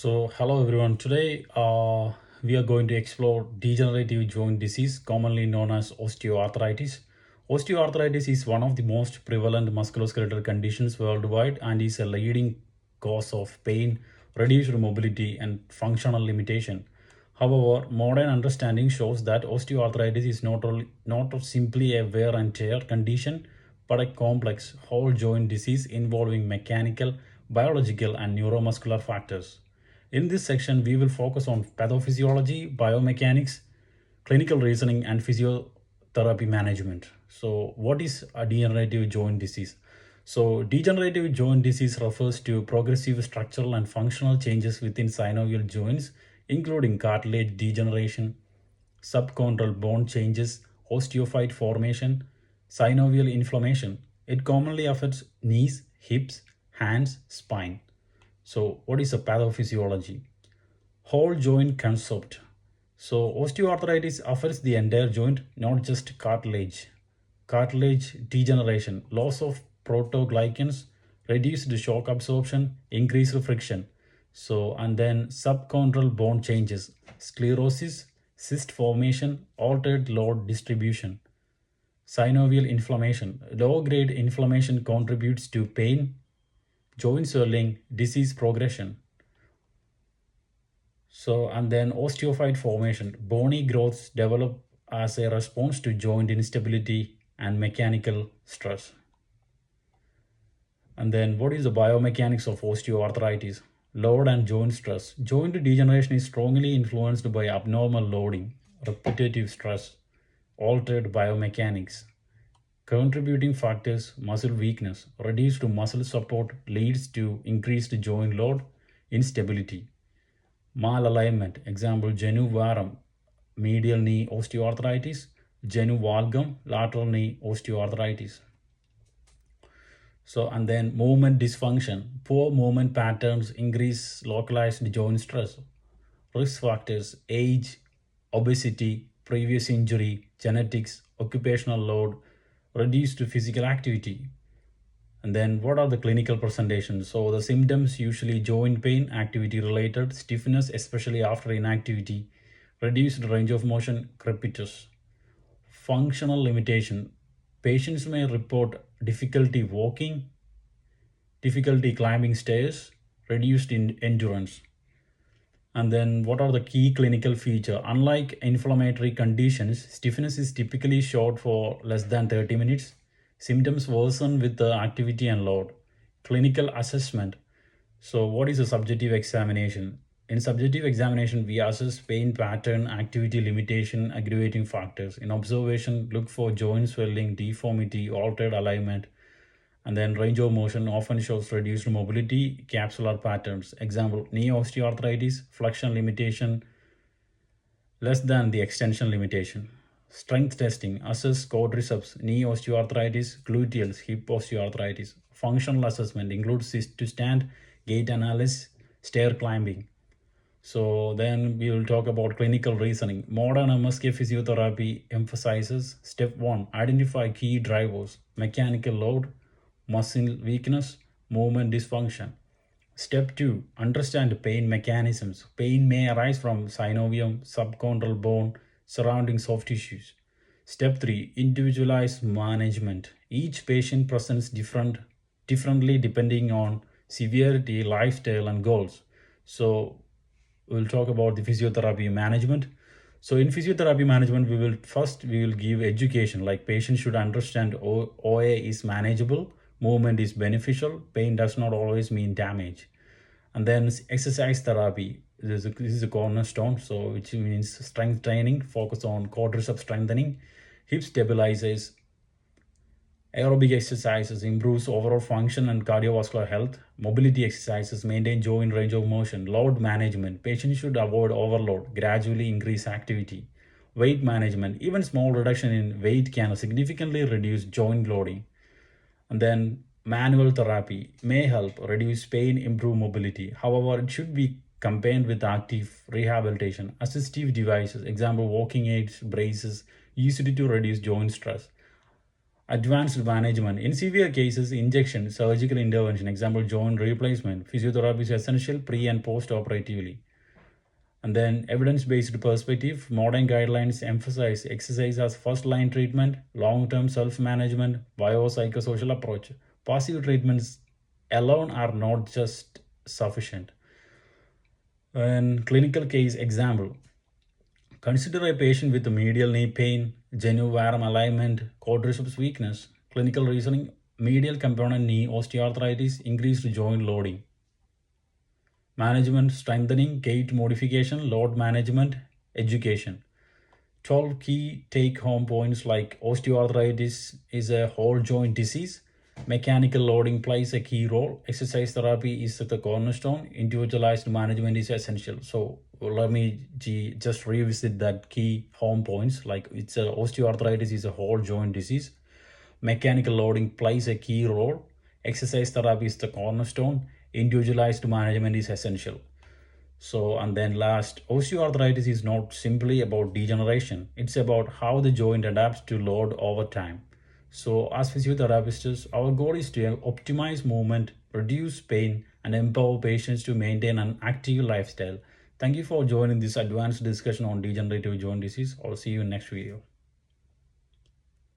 Hello everyone. Today, we are going to explore degenerative joint disease, commonly known as osteoarthritis. Osteoarthritis is one of the most prevalent musculoskeletal conditions worldwide and is a leading cause of pain, reduced mobility, and functional limitation. However, modern understanding shows that osteoarthritis is not simply a wear and tear condition, but a complex whole joint disease involving mechanical, biological, and neuromuscular factors. In this section, we will focus on pathophysiology, biomechanics, clinical reasoning, and physiotherapy management. So, what is a degenerative joint disease? Degenerative joint disease refers to progressive structural and functional changes within synovial joints, including cartilage degeneration, subchondral bone changes, osteophyte formation, synovial inflammation. It commonly affects knees, hips, hands, spine. So, what is a pathophysiology? Whole joint concept. So, osteoarthritis affects the entire joint, not just cartilage. Cartilage degeneration, loss of protoglycans, reduced shock absorption, increased friction. And then subchondral bone changes, sclerosis, cyst formation, altered load distribution. Synovial inflammation, low grade inflammation contributes to pain, joint swelling, disease progression. And then osteophyte formation, bony growths develop as a response to joint instability and mechanical stress. And then what is the biomechanics of osteoarthritis? Load and joint stress. Joint degeneration is strongly influenced by abnormal loading, repetitive stress, altered biomechanics. Contributing factors: muscle weakness, reduced muscle support leads to increased joint load, instability. Malalignment, example genu varum, medial knee osteoarthritis, genu valgum, lateral knee osteoarthritis. And then movement dysfunction, poor movement patterns increase localized joint stress. Risk factors: age, obesity, previous injury, genetics, occupational load, reduced physical activity. And then what are the clinical presentations? So the symptoms usually joint pain, activity related, stiffness, especially after inactivity, reduced range of motion, crepitus. Functional limitation. Patients may report difficulty walking, difficulty climbing stairs, reduced endurance. And then what are the key clinical feature? Unlike inflammatory conditions, stiffness is typically short for less than 30 minutes. Symptoms worsen with the activity and load. Clinical assessment. So what is a subjective examination? In subjective examination, we assess pain pattern, activity limitation, aggravating factors. In observation, look for joint swelling, deformity, altered alignment. And then range of motion often shows reduced mobility, capsular patterns. Example, knee osteoarthritis, flexion limitation less than the extension limitation. Strength testing, assess quadriceps, knee osteoarthritis, gluteals, hip osteoarthritis. Functional assessment includes sit to stand, gait analysis, stair climbing. Then we will talk about clinical reasoning. Modern MSK physiotherapy emphasizes step 1, identify key drivers, mechanical load, muscle weakness, movement dysfunction. Step 2, understand pain mechanisms. Pain may arise from synovium, subchondral bone, surrounding soft tissues. Step 3, individualize management. Each patient presents differently depending on severity, lifestyle, and goals. We'll talk about the physiotherapy management. In physiotherapy management, we will give education, like patients should understand OA is manageable, movement is beneficial, pain does not always mean damage. And then exercise therapy, this is a cornerstone, which means strength training, focus on quadricep strengthening, hip stabilizers, aerobic exercises improves overall function and cardiovascular health. Mobility exercises maintain joint range of motion. Load management, patients should avoid overload, gradually increase activity. Weight management, even small reduction in weight can significantly reduce joint loading. And then manual therapy may help reduce pain, improve mobility. However, it should be combined with active rehabilitation. Assistive devices, example walking aids, braces, used to reduce joint stress. Advanced management. In severe cases, injection, surgical intervention, example joint replacement, physiotherapy is essential pre and post operatively. And then evidence-based perspective, modern guidelines emphasize exercise as first-line treatment, long-term self-management, biopsychosocial approach. Passive treatments alone are not just sufficient. And clinical case example, consider a patient with medial knee pain, genuine alignment, quadriceps weakness. Clinical reasoning, medial component knee osteoarthritis, increased joint loading. Management, strengthening, gait modification, load management, education. 12 key take home points like osteoarthritis is a whole joint disease. Mechanical loading plays a key role. Exercise therapy is the cornerstone. Individualized management is essential. So let me just revisit that key home points. Like osteoarthritis is a whole joint disease. Mechanical loading plays a key role. Exercise therapy is the cornerstone. Individualized management is essential. So, and then last, osteoarthritis is not simply about degeneration, it's about how the joint adapts to load over time. So, as physiotherapists, our goal is to optimize movement, reduce pain, and empower patients to maintain an active lifestyle. Thank you for joining this advanced discussion on degenerative joint disease. I'll see you in next video.